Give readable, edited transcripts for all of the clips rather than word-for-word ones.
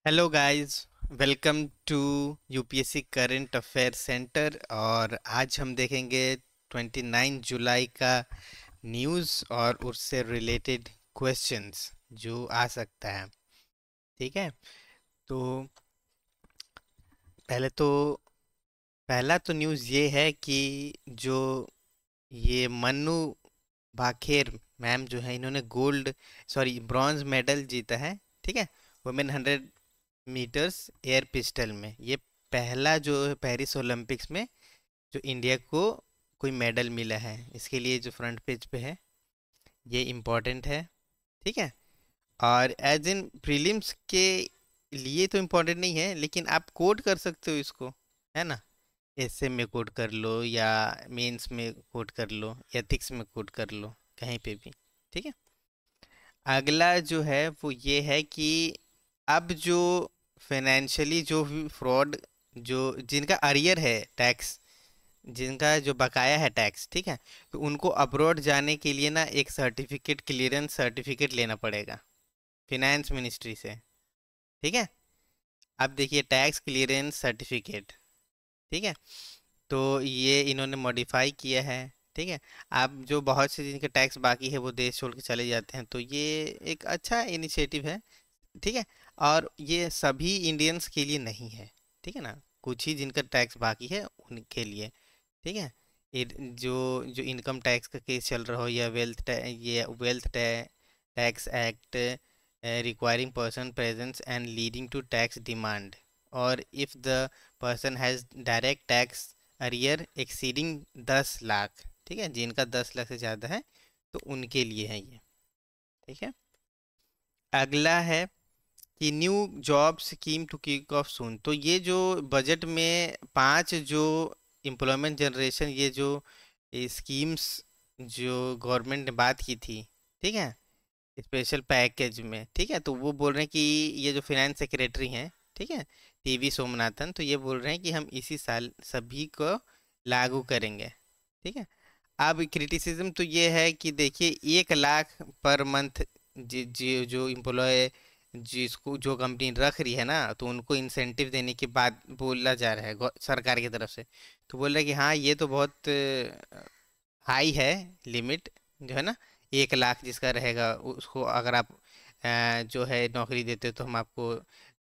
Hello guys, welcome to UPSC current affair centre. और आज हम देखेंगे 29 जुलाई का न्यूज़ और उससे रिलेटेड क्वेश्चंस जो आ सकता है। ठीक है। तो पहले तो पहला तो न्यूज़ ये है कि जो ये मन्नू भाखेर मैम जो है, इन्होंने गोल्ड सॉरी ब्रॉन्ज मेडल जीता है। ठीक है। वुमेन 100 मीटर्स एयर पिस्टल में ये पहला जो है पेरिस ओलंपिक्स में जो इंडिया को कोई मेडल मिला है। इसके लिए जो फ्रंट पेज पे है ये इम्पोर्टेंट है। ठीक है। और एज इन प्रीलिम्स के लिए तो इम्पोर्टेंट नहीं है, लेकिन आप कोड कर सकते हो इसको, है ना। एसए में कोड कर लो या मेंस में कोड कर लो, एथिक्स में कोड कर लो, कहीं पे भी। ठीक है। अगला जो है वो ये है कि अब जो फाइनेंशियली जो भी फ्रॉड, जो जिनका अरियर है टैक्स, जिनका जो बकाया है टैक्स, ठीक है, तो उनको अब्रॉड जाने के लिए ना एक सर्टिफिकेट, क्लियरेंस सर्टिफिकेट लेना पड़ेगा फिनेंस मिनिस्ट्री से। ठीक है। अब देखिए, टैक्स क्लियरेंस सर्टिफिकेट। ठीक है। तो ये इन्होंने मॉडिफाई किया है। ठीक है। अब जो बहुत से जिनके टैक्स बाकी है वो देश छोड़ के चले जाते हैं, तो ये एक अच्छा इनिशिएटिव है। ठीक है। और ये सभी इंडियंस के लिए नहीं है। ठीक है ना। कुछ ही जिनका टैक्स बाकी है उनके लिए। ठीक है। ये जो जो इनकम टैक्स का केस चल रहा हो, या wealth tax act requiring person presence and leading to tax demand, और if the person has direct tax arrear exceeding 10 lakh. ठीक है। जिनका 10 लाख से ज़्यादा है तो उनके लिए है ये। ठीक है। अगला है कि new job scheme to kick off soon. तो ये जो बजट में 5 जो एम्प्लॉयमेंट जनरेशन, ये जो स्कीम्स जो गवर्नमेंट ने बात की थी, ठीक है, स्पेशल पैकेज में। ठीक है। तो वो बोल रहे हैं कि ये जो फाइनेंस सेक्रेटरी हैं, ठीक है, टीवी सोमनाथन, तो ये बोल रहे हैं कि हम इसी साल सभी को लागू करेंगे। ठीक है। अब क्रिटिसिज्म तो ये है कि देखिए, 1 लाख पर मंथ जी जी जो एम्प्लॉय, जिसको जो कंपनी रख रही है ना, तो उनको इंसेंटिव देने की बात बोला जा रहा है सरकार की तरफ से। तो बोल रहे हैं कि हाँ, ये तो बहुत हाई है लिमिट, जो है ना। 1 लाख जिसका रहेगा उसको अगर आप जो है नौकरी देते हो तो हम आपको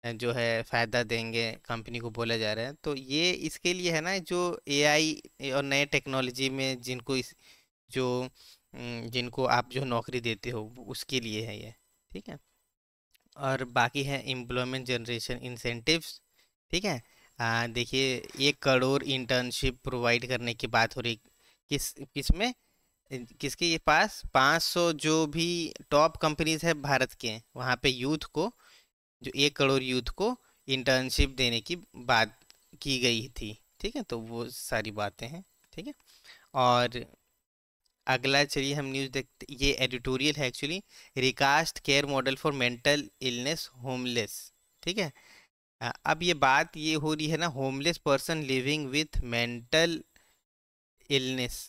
जो है फ़ायदा देंगे, कंपनी को बोला जा रहा है। तो ये इसके लिए है ना, जो एआई और नए टेक्नोलॉजी में जिनको जो जिनको आप जो नौकरी देते हो उसके लिए है ये। ठीक है। और बाकी है एम्प्लॉयमेंट जनरेशन इंसेंटिव्स। ठीक है। देखिए, 1 करोड़ इंटर्नशिप प्रोवाइड करने की बात हो रही। किस में, किसके ये पास 500 जो भी टॉप कंपनीज है भारत के, वहाँ पे यूथ को, जो 1 करोड़ यूथ को इंटर्नशिप देने की बात की गई थी। ठीक है। तो वो सारी बातें हैं। ठीक है। और अगला चलिए हम न्यूज़ देखते, ये एडिटोरियल है actually. Recast care model for mental illness homeless. ठीक है। अब ये बात ये हो रही है ना, homeless person living with mental illness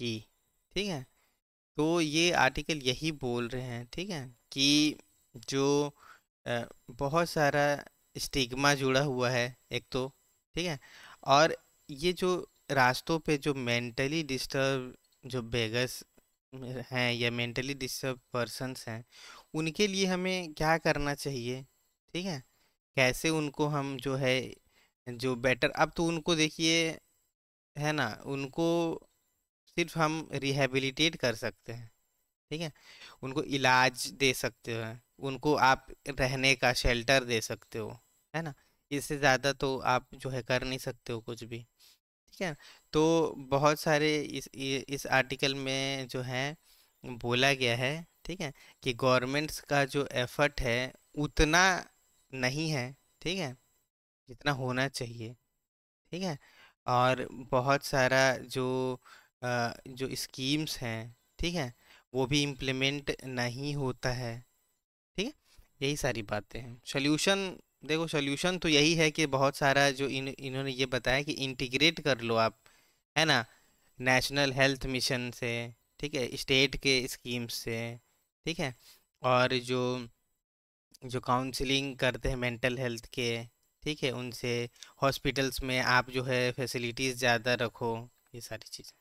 की। ठीक है। तो ये आर्टिकल यही बोल रहे हैं, ठीक है, कि जो बहुत सारा स्टिग्मा जुड़ा हुआ है एक तो। ठीक है। और ये जो रास्तों पे जो मेंटली डिस्टर्ब जो बेगस हैं या मेंटली डिस्टर्ब पर्सन्स हैं, उनके लिए हमें क्या करना चाहिए। ठीक है। कैसे उनको हम जो है जो बेटर, अब तो उनको देखिए, है ना, उनको सिर्फ हम रिहेबिलिटेट कर सकते हैं। ठीक है। उनको इलाज दे सकते हो, उनको आप रहने का शेल्टर दे सकते हो, है ना। इससे ज़्यादा तो आप जो है कर नहीं सकते हो कुछ भी। ठीक है। तो बहुत सारे इस आर्टिकल में जो है बोला गया है, ठीक है, कि गवर्नमेंट्स का जो एफर्ट है उतना नहीं है। ठीक है। जितना होना चाहिए। ठीक है। और बहुत सारा जो स्कीम्स हैं, ठीक है, वो भी इम्प्लीमेंट नहीं होता है। ठीक है। यही सारी बातें हैं। सोल्यूशन, देखो सोल्यूशन तो यही है कि बहुत सारा जो इन्होंने ये बताया कि इंटीग्रेट कर लो आप, है ना, नेशनल हेल्थ मिशन से, ठीक है, स्टेट के स्कीम्स से। ठीक है। और जो जो काउंसलिंग करते हैं मेंटल हेल्थ के, ठीक है, उनसे, हॉस्पिटल्स में आप जो है फैसिलिटीज़ ज़्यादा रखो, ये सारी चीज़ें,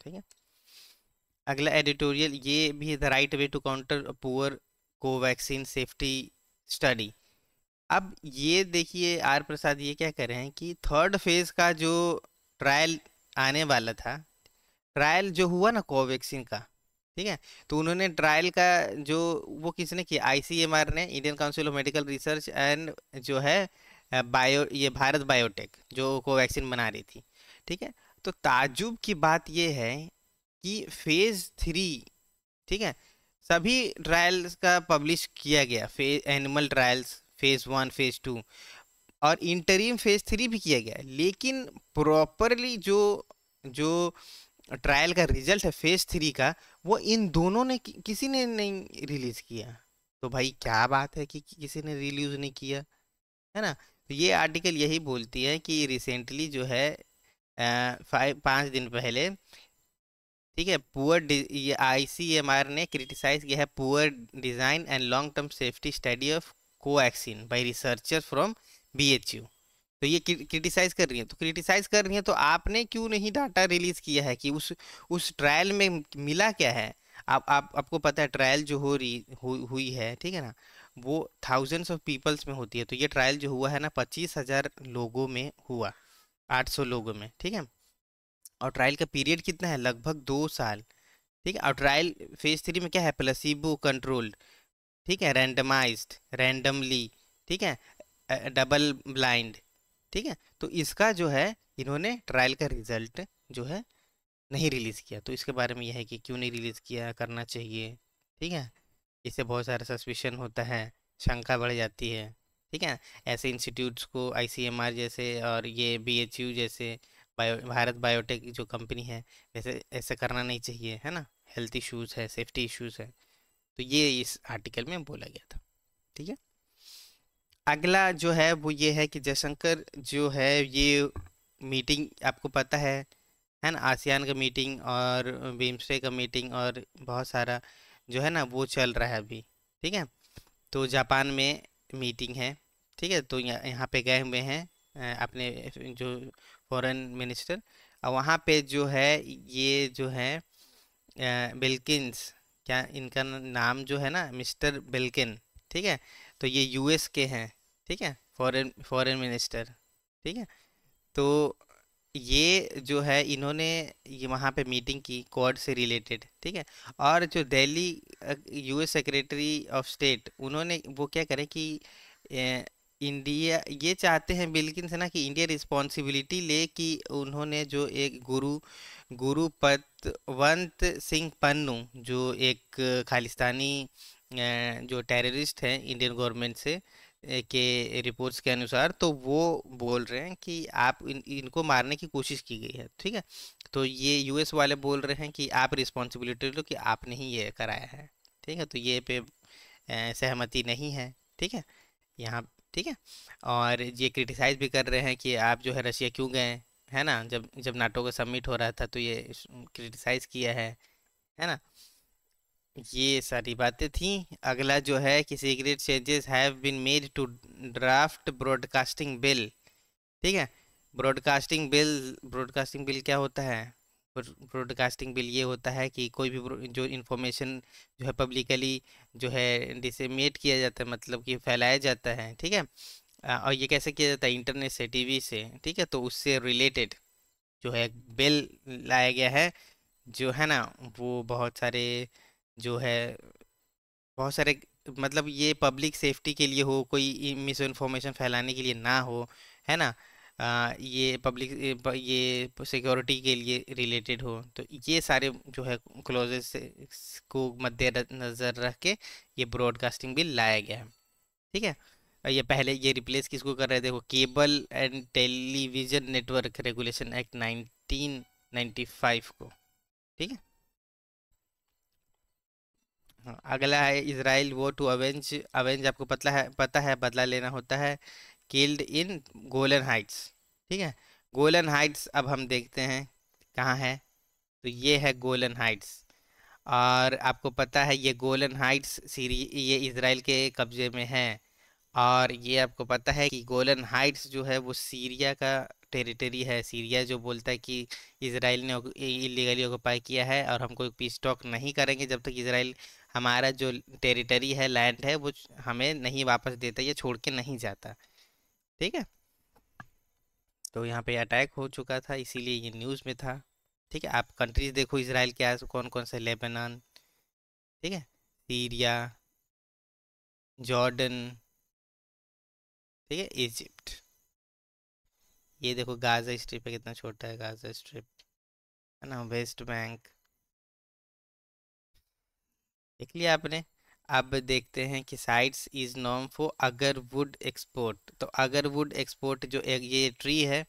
ठीक है। अगला एडिटोरियल ये भी है, the right way to counter poor Covaxin safety study. अब ये देखिए आर प्रसाद ये क्या कर रहे हैं कि थर्ड फेज का जो ट्रायल आने वाला था, ट्रायल जो हुआ ना कोवैक्सीन का, ठीक है, तो उन्होंने ट्रायल का जो वो किसने किया, आईसीएमआर ने, Indian council of medical research and जो है बायो, ये भारत बायोटेक जो कोवैक्सीन बना रही थी, ठीक है। तो ताज्जुब की बात ये है कि फेज थ्री, ठीक है, सभी ट्रायल्स का पब्लिश किया गया, animal trials phase one phase two और इंटरिम फेज थ्री भी किया गया, लेकिन प्रॉपरली जो जो ट्रायल का रिजल्ट है फेज थ्री का, वो इन दोनों ने किसी ने नहीं रिलीज किया। तो भाई क्या बात है कि किसी ने रिलीज नहीं किया, है ना। तो ये आर्टिकल यही बोलती है कि रिसेंटली जो है 5 दिन पहले, ठीक है, ये आईसीएमआर ने क्रिटिसाइज किया है poor design and long term safety study of Covaxin by researchers from BHU. तो ये क्रिटिसाइज कर रही है, तो क्रिटिसाइज कर रही है तो आपने क्यों नहीं डाटा रिलीज किया है कि उस ट्रायल में मिला क्या है। आप आपको पता है ट्रायल जो हो रही हुई है, ठीक है ना, वो थाउजेंड्स ऑफ पीपल्स में होती है। तो ये ट्रायल जो हुआ है ना 25,000 लोगों में हुआ, 800 लोगों में, ठीक है। और ट्रायल का पीरियड कितना है, लगभग 2 साल, ठीक है। और ट्रायल फेज थ्री में क्या है, प्लेसिबो कंट्रोल्ड, ठीक है, रैंडमाइज्ड, रैंडमली, ठीक है, डबल ब्लाइंड, ठीक है। तो इसका जो है इन्होंने ट्रायल का रिजल्ट जो है नहीं रिलीज किया। तो इसके बारे में यह है कि क्यों नहीं रिलीज किया, करना चाहिए, ठीक है। इससे बहुत सारा सस्पिशन होता है, शंका बढ़ जाती है, ठीक है। ऐसे इंस्टीट्यूट्स को आईसीएमआर जैसे और ये बीएचयू जैसे भारत बायोटेक जो कंपनी है, वैसे ऐसा करना नहीं चाहिए, है ना। हेल्थ इश्यूज है, सेफ्टी इश्यूज है। तो ये इस आर्टिकल में बोला गया था, ठीक है। अगला जो है वो ये है कि जयशंकर जो है ये मीटिंग आपको पता है ना, आसियान का मीटिंग और बिम्स्टेक का मीटिंग और बहुत सारा जो है ना वो चल रहा है अभी, ठीक है। तो जापान में मीटिंग है, ठीक है। तो यहाँ पे गए हुए हैं अपने जो फॉरेन मिनिस्टर, और वहाँ पे जो है ये जो है बिल्किंस, क्या इनका नाम जो है ना, मिस्टर बिल्किन, ठीक है। तो ये यूएस के हैं, ठीक है, फॉरेन फॉरेन मिनिस्टर, ठीक है। तो ये जो है इन्होंने ये वहाँ पे मीटिंग की क्वाड से रिलेटेड, ठीक है। और जो Delhi US secretary of state, उन्होंने वो क्या करे कि इंडिया ये चाहते हैं बिल्किन से ना कि इंडिया रिस्पॉन्सिबिलिटी ले कि उन्होंने जो एक गुरुपतवंत सिंह पन्नू जो एक खालिस्तानी जो टेररिस्ट हैं इंडियन गवर्नमेंट से के रिपोर्ट्स के अनुसार, तो वो बोल रहे हैं कि आप इनको मारने की कोशिश की गई है, ठीक है। तो ये यूएस वाले बोल रहे हैं कि आप रिस्पॉन्सिबिलिटी लो कि आपने ही ये कराया है, ठीक है। तो ये पे सहमति नहीं है, ठीक है, यहाँ, ठीक है। और ये क्रिटिसाइज भी कर रहे हैं कि आप जो है रशिया क्यों गए, है ना, जब जब नाटो का समिट हो रहा था, तो ये क्रिटिसाइज किया है ना। ये सारी बातें थी। अगला जो है कि secret changes have been made to draft broadcasting bill, ठीक है। ब्रॉडकास्टिंग बिल क्या होता है, ब्रॉडकास्टिंग बिल ये होता है कि कोई भी जो इन्फॉर्मेशन जो है पब्लिकली जो है डिसेमिनेट किया जाता है, मतलब कि फैलाया जाता है, ठीक है। और ये कैसे किया जाता है, इंटरनेट से, टीवी से, ठीक है। तो उससे रिलेटेड जो है बिल लाया गया है, जो है ना, वो बहुत सारे जो है, बहुत सारे, मतलब ये पब्लिक सेफ्टी के लिए हो, कोई मिस इन्फॉर्मेशन फैलाने के लिए ना हो, है ना। ये पब्लिक ये सिक्योरिटी के लिए रिलेटेड हो, तो ये सारे जो है क्लॉजेस को मद्देनजर रख के ये ब्रॉडकास्टिंग बिल लाया गया है, ठीक है। ये पहले ये रिप्लेस किसको कर रहे थे, देखो, cable and television network regulation act 1995 को, ठीक है। हाँ, अगला है इजराइल वो टू अवेंज, अवेंज आपको पता है बदला लेना होता है, किल्ड इन गोलन हाइट्स, ठीक है। गोलन हाइट्स अब हम देखते हैं कहाँ है, तो ये है गोलन हाइट्स। और आपको पता है ये गोलन हाइट्स ये इसराइल के कब्जे में है। और ये आपको पता है कि गोलन हाइट्स जो है वो सीरिया का टेरिटरी है। सीरिया जो बोलता है कि इसराइल ने इलीगली ऑक्युपाई किया है और हम कोई पीस टॉक नहीं करेंगे जब तक इसराइल हमारा जो टेरिटरी है, लैंड है, वो हमें नहीं वापस देता, ये छोड़ के नहीं जाता। ठीक है। तो यहाँ पे अटैक हो चुका था, इसीलिए ये न्यूज़ में था। ठीक है, आप कंट्रीज देखो इसराइल के आस कौन कौन से, लेबनान, ठीक है, सीरिया, जॉर्डन, ठीक है, इजिप्ट। ये देखो गाजा स्ट्रिप है, कितना छोटा है गाजा स्ट्रिप, है ना, वेस्ट बैंक। देख लिया आपने। अब देखते हैं कि sites is known for agarwood export. तो अगरवुड एक्सपोर्ट जो ये ट्री है,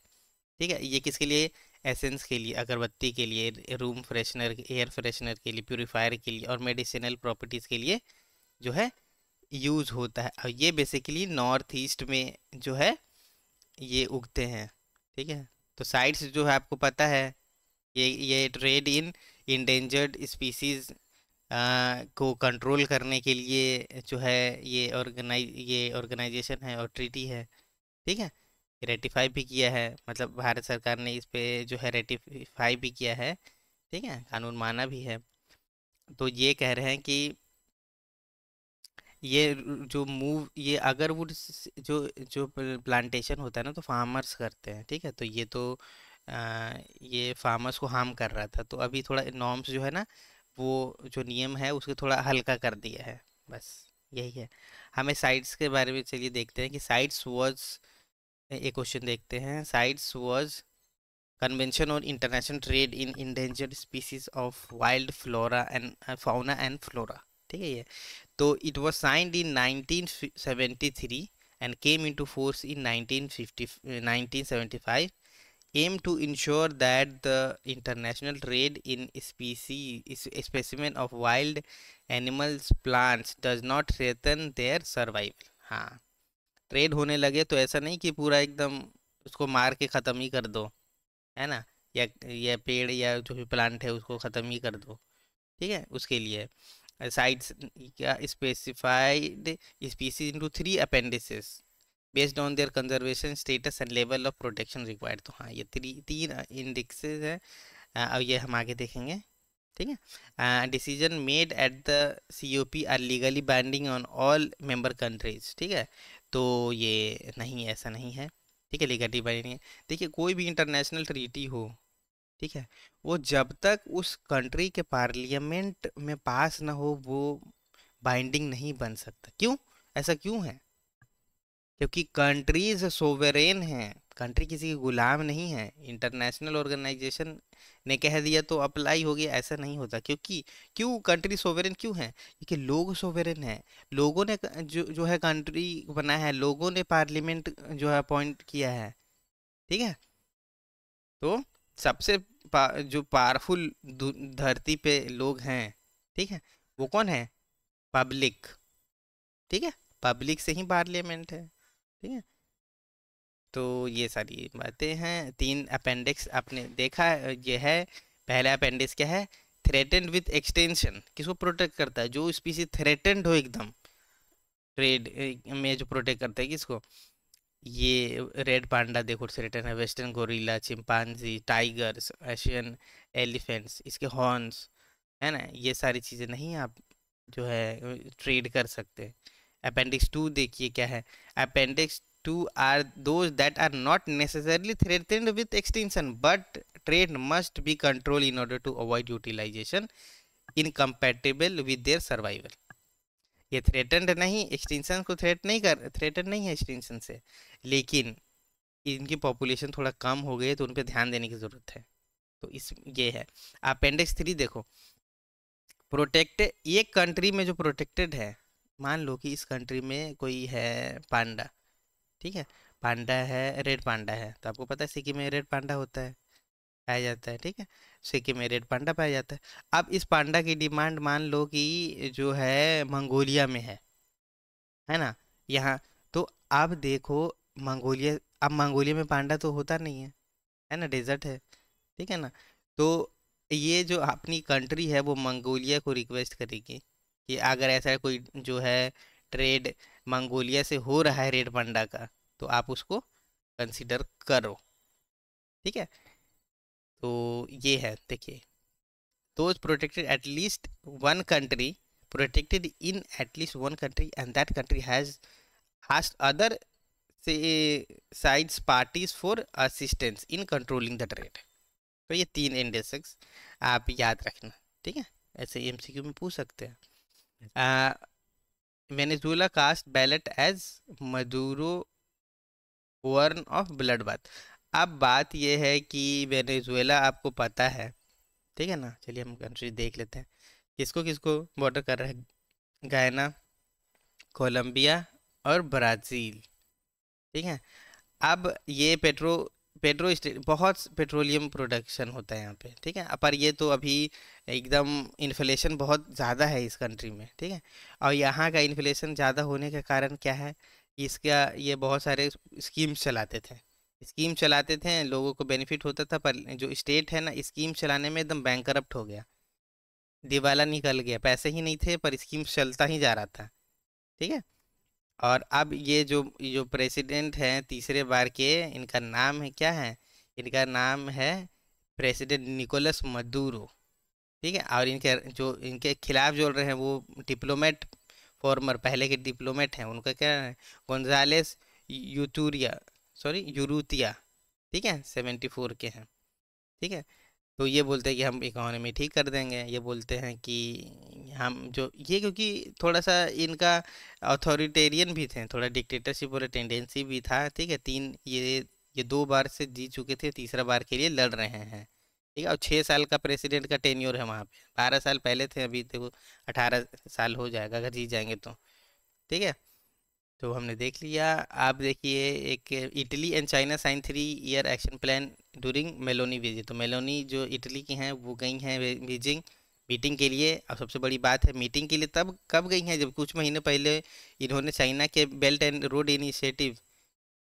ठीक है, ये किसके लिए, एसेंस के लिए, अगरबत्ती के लिए, रूम फ्रेशनर, एयर फ्रेशनर के लिए, प्यूरिफायर के लिए और मेडिसिनल प्रॉपर्टीज़ के लिए जो है यूज़ होता है। और ये बेसिकली नॉर्थ ईस्ट में जो है ये उगते हैं। ठीक है। तो साइट्स जो है आपको पता है, ये ट्रेड इन इंडेंजर्ड स्पीसीज को कंट्रोल करने के लिए जो है ये ऑर्गेनाइजेशन है और ट्रीटी है। ठीक है। रेटिफाई भी किया है, मतलब भारत सरकार ने इस पे जो है रेटिफाई भी किया है। ठीक है, कानून माना भी है। तो ये कह रहे हैं कि जो मूव ये अगर वो जो जो प्लांटेशन होता है ना, तो फार्मर्स करते हैं। ठीक है, तो ये तो ये फार्मर्स को हार्म कर रहा था, तो अभी थोड़ा नॉर्म्स जो है ना, वो जो नियम है उसको थोड़ा हल्का कर दिया है, बस यही है। हमें साइट्स के बारे में चलिए देखते हैं कि साइट्स वाज, एक क्वेश्चन देखते हैं, sites was convention on international trade in endangered species of wild flora and fauna and flora. ठीक है, ये तो it was signed in 1973 and came into force in 1975, aim to ensure that the international trade in specimen of wild animals plants does not threaten their survival। हाँ, trade होने लगे तो ऐसा नहीं कि पूरा एकदम उसको मार के ख़त्म ही कर दो, है ना, या पेड़ या जो भी प्लांट है उसको ख़त्म ही कर दो। ठीक है, उसके लिए sites क्या specified species into 3 appendices based on their conservation status and level of protection required। तो हाँ, ये तीन इंडेक्सेस है। अब ये हम आगे देखेंगे। ठीक है, decision made at the COP are legally binding on all member countries. ठीक है, तो ये नहीं, ऐसा नहीं है। ठीक है, लीगली बाइंडिंग है। देखिए, कोई भी इंटरनेशनल ट्रीटी हो, ठीक है, वो जब तक उस कंट्री के पार्लियामेंट में पास ना हो वो बाइंडिंग नहीं बन सकता। क्यों, ऐसा क्यों है? क्योंकि कंट्रीज सोवेरेन हैं, कंट्री किसी की गुलाम नहीं है। इंटरनेशनल ऑर्गेनाइजेशन ने कह दिया तो अप्लाई हो गया, ऐसा नहीं होता। क्योंकि क्यों कंट्री सोवेरेन क्यों है? क्योंकि लोग सोवेरेन हैं। लोगों ने जो है कंट्री बना है, लोगों ने पार्लियामेंट जो है अपॉइंट किया है। ठीक है। तो सबसे जो पावरफुल धरती पे लोग हैं, ठीक है, वो कौन है? पब्लिक। ठीक है, पब्लिक से ही पार्लियामेंट है। ठीक है, तो ये सारी बातें हैं। 3 अपेंडिक्स आपने देखा है, ये है। पहला अपेंडिक्स क्या है? थ्रेटेंड विथ एक्सटेंशन, किसको प्रोटेक्ट करता है? जो स्पीसीज थ्रेटेंड हो एकदम ट्रेड में, जो प्रोटेक्ट करता है किसको? ये रेड पांडा देखो थ्रेटन है, western gorilla, chimpanzee, tigers, Asian elephants, इसके हॉर्न्स, है ना, ये सारी चीज़ें नहीं आप जो है ट्रेड कर सकते। अपेंडिक्स 2 देखिए क्या है। Appendix 2 are those that are not necessarily threatened with extension but trade must be control in order to avoid utilisation incompatible with their survival. ये थ्रेटन्ड नहीं, एक्सटेंशन को थ्रेटन नहीं है एक्सटेंशन से, लेकिन इनकी पॉपुलेशन थोड़ा कम हो गई है तो उन पे ध्यान देने की ज़रूरत है। तो इस ये है। अपेंडिक्स 3 देखो, प्रोटेक्टेड, एक कंट्री में जो प्रोटेक्टेड है, मान लो कि इस कंट्री में कोई है पांडा। ठीक है, पांडा है, रेड पांडा है, तो आपको पता है सिक्किम में रेड पांडा होता है, पाया जाता है। ठीक है, सिक्किम में रेड पांडा पाया जाता है। अब इस पांडा की डिमांड मान लो कि जो है मंगोलिया में है ना, यहाँ। तो अब देखो, मंगोलिया, अब मंगोलिया में पांडा तो होता नहीं है ना, डेजर्ट है। ठीक है ना, तो ये जो अपनी कंट्री है वो मंगोलिया को रिक्वेस्ट करेगी कि अगर ऐसा कोई जो है ट्रेड मंगोलिया से हो रहा है रेड पांडा का, तो आप उसको कंसिडर करो। ठीक है, तो ये है देखिए, those protected at least one country, protected in at least one country, and that country has asked other say sides parties for assistance in controlling the trade। तो ये तीन इंडेक्स आप याद रखना। ठीक है, ऐसे एमसीक्यू में पूछ सकते हैं। Venezuela cast ballot as Maduro warn of blood bath. अब बात यह है कि वेनेजुएला आपको पता है, ठीक है ना। चलिए हम कंट्री देख लेते हैं किसको किसको बॉर्डर कर रहा है। गायना, कोलंबिया और ब्राज़ील। ठीक है, अब ये पेट्रो स्टेट, बहुत पेट्रोलियम प्रोडक्शन होता है यहाँ पे। ठीक है, पर ये तो अभी एकदम इन्फ्लेशन बहुत ज़्यादा है इस कंट्री में। ठीक है, और यहाँ का इन्फ्लेशन ज़्यादा होने का कारण क्या है, इसका ये बहुत सारे स्कीम्स चलाते थे। स्कीम चलाते थे, लोगों को बेनिफिट होता था, पर जो स्टेट है ना, स्कीम चलाने में एकदम बैंकरप्ट हो गया, दिवाला निकल गया। पैसे ही नहीं थे पर स्कीम चलता ही जा रहा था। ठीक है, और अब ये जो जो प्रेसिडेंट हैं तीसरे बार के, इनका नाम है क्या है, इनका नाम है प्रेसिडेंट निकोलस मदुरो। ठीक है, और इनके जो इनके खिलाफ जो रहे हैं वो डिप्लोमेट, फॉर्मर पहले के डिप्लोमेट हैं, उनका क्या है, गोंजालेस यूटूरिया, सॉरी यूरूतिया। ठीक है, 74 के हैं। ठीक है, तो ये बोलते हैं कि हम इकोनॉमी ठीक कर देंगे। ये बोलते हैं कि हम जो ये, क्योंकि थोड़ा सा इनका अथॉरिटेरियन भी थे, थोड़ा डिक्टेटरशिप वाला टेंडेंसी भी था। ठीक है, ये 2 बार से जीत चुके थे, तीसरा बार के लिए लड़ रहे हैं। ठीक है, और 6 साल का प्रेसिडेंट का टेन्योर है वहाँ पे। 12 साल पहले थे, अभी देखो 18 साल हो जाएगा अगर जीत जाएंगे तो। ठीक है, तो हमने देख लिया। आप देखिए, एक Italy and China sign 3 year action plan during Meloni visit. तो मेलोनी जो इटली की हैं वो गई हैं बीजिंग मीटिंग के लिए। अब सबसे बड़ी बात है, मीटिंग के लिए तब कब गई हैं, जब कुछ महीने पहले इन्होंने चाइना के बेल्ट एंड रोड इनिशिएटिव,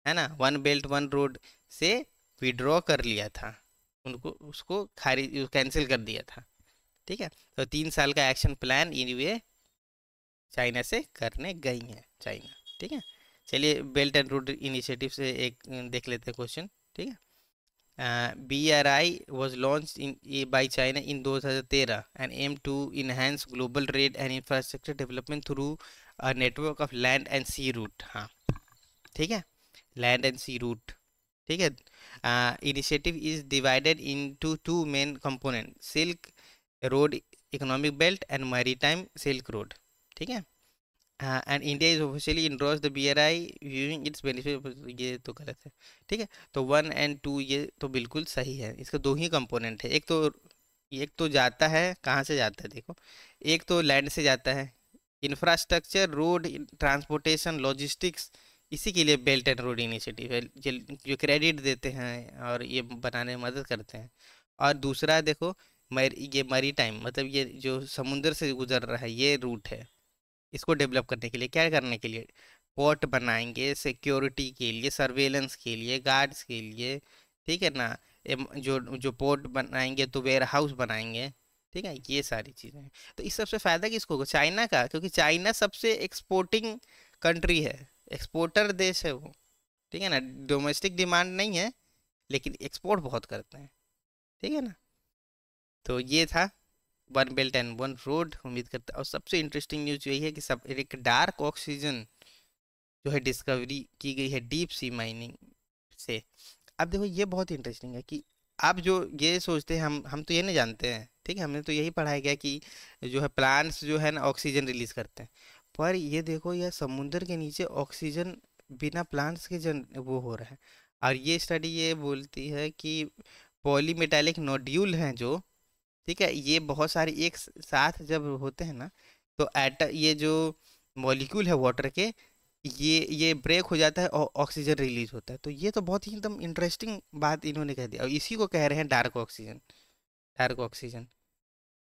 है ना, वन बेल्ट वन रोड से विड्रॉ कर लिया था, उनको उसको खारिज कैंसिल कर दिया था। ठीक है, तो 3 साल का एक्शन प्लान ये चाइना से करने गई हैं चाइना। ठीक है, चलिए बेल्ट एंड रोड इनिशिएटिव से एक देख लेते हैं क्वेश्चन। ठीक है, BRI was launched by China in 2013 and aimed to enhance global trade and infrastructure development through a network of land and sea route। हाँ, ठीक है, लैंड एंड सी रूट। ठीक है, initiative is divided into two main component, silk road economic belt and maritime silk road. ठीक है, and India is officially endorse the BRI viewing its benefit. ये तो गलत है। ठीक है, तो 1 और 2 ये तो बिल्कुल सही है, इसका दो ही कंपोनेंट है। एक तो जाता है, कहाँ से जाता है देखो, एक तो लैंड से जाता है, इंफ्रास्ट्रक्चर, रोड, ट्रांसपोर्टेशन, लॉजिस्टिक्स, इसी के लिए बेल्ट एंड रोड इनिशिएटिव है, जो क्रेडिट देते हैं और ये बनाने में मदद करते हैं। और दूसरा देखो, ये मरी टाइम, मतलब ये जो समुंदर से गुजर रहा है ये रूट है, इसको डेवलप करने के लिए, क्या करने के लिए, पोर्ट बनाएंगे, सिक्योरिटी के लिए, सर्वेलेंस के लिए, गार्ड्स के लिए। ठीक है ना, जो जो पोर्ट बनाएंगे तो वेयर हाउस बनाएंगे। ठीक है, ये सारी चीज़ें हैं। तो इस सबसे फ़ायदा किसको होगा, चाइना का, क्योंकि चाइना सबसे एक्सपोर्टिंग कंट्री है, एक्सपोर्टर देश है वो। ठीक है ना, डोमेस्टिक डिमांड नहीं है लेकिन एक्सपोर्ट बहुत करते हैं। ठीक है ना, तो ये था one belt and one road. उम्मीद करता, और सबसे इंटरेस्टिंग न्यूज़ यही है कि सब एक डार्क ऑक्सीजन जो है डिस्कवरी की गई है डीप सी माइनिंग से। अब देखो ये बहुत इंटरेस्टिंग है कि आप जो ये सोचते हैं, हम तो ये नहीं जानते हैं। ठीक है, हमने तो यही पढ़ाया गया कि जो है प्लांट्स जो है ना ऑक्सीजन रिलीज करते हैं, पर ये देखो यह समुंदर के नीचे ऑक्सीजन बिना प्लांट्स के जन वो हो रहा है। और ये स्टडी ये बोलती है कि पॉलीमेटालिक नोड्यूल हैं जो, ठीक है, ये बहुत सारे एक साथ जब होते हैं ना, तो ये जो मॉलिक्यूल है वाटर के, ये ब्रेक हो जाता है और ऑक्सीजन रिलीज होता है। तो ये तो बहुत ही एकदम इंटरेस्टिंग बात इन्होंने कह दिया, और इसी को कह रहे हैं डार्क ऑक्सीजन। डार्क ऑक्सीजन,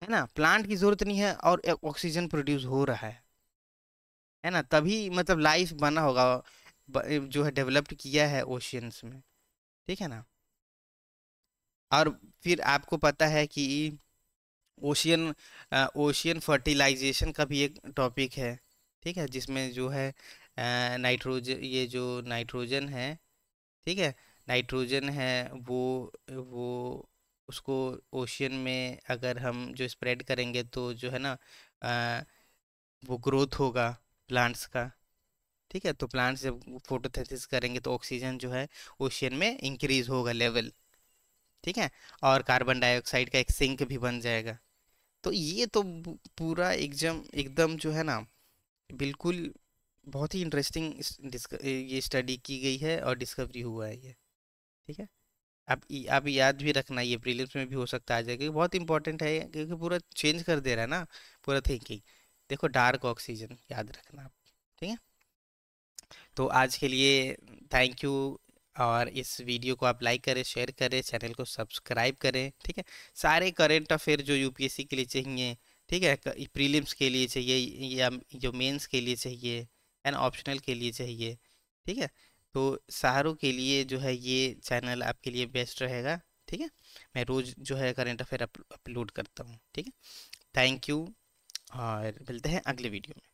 है ना, प्लांट की जरूरत नहीं है और ऑक्सीजन प्रोड्यूस हो रहा है ना, तभी मतलब लाइफ बना होगा, जो है डेवलप्ड किया है ओशियंस में। ठीक है ना, और फिर आपको पता है कि ओशियन ओशियन फर्टिलाइजेशन का भी एक टॉपिक है, ठीक है, जिसमें जो है नाइट्रोजन, ये जो नाइट्रोजन है, ठीक है, नाइट्रोजन है, वो उसको ओशियन में अगर हम जो स्प्रेड करेंगे तो जो है ना अ, वो ग्रोथ होगा प्लांट्स का, ठीक है, तो प्लांट्स जब फोटोसिंथेसिस करेंगे तो ऑक्सीजन जो है ओशियन में इंक्रीज होगा लेवल, ठीक है, और कार्बन डाइऑक्साइड का एक सिंक भी बन जाएगा। तो ये तो पूरा एकदम एकदम जो है ना, बिल्कुल बहुत ही इंटरेस्टिंग ये स्टडी की गई है और डिस्कवरी हुआ है ये, ठीक है। अब याद भी रखना, ये प्रीलिम्स में भी हो सकता है आ जाए, क्योंकि बहुत इंपॉर्टेंट है, क्योंकि पूरा चेंज कर दे रहा है ना पूरा थिंकिंग। देखो, डार्क ऑक्सीजन याद रखना आप, ठीक है। तो आज के लिए थैंक यू, और इस वीडियो को आप लाइक करें, शेयर करें, चैनल को सब्सक्राइब करें, ठीक है। सारे करंट अफेयर जो यूपीएससी के लिए चाहिए, ठीक है, प्रीलिम्स के लिए चाहिए या जो मेंस के लिए चाहिए एंड ऑप्शनल के लिए चाहिए, ठीक है, तो सारों के लिए जो है ये चैनल आपके लिए बेस्ट रहेगा, ठीक है। मैं रोज़ जो है करंट अफेयर अपलोड करता हूँ, ठीक है। थैंक यू, और मिलते हैं अगले वीडियो में।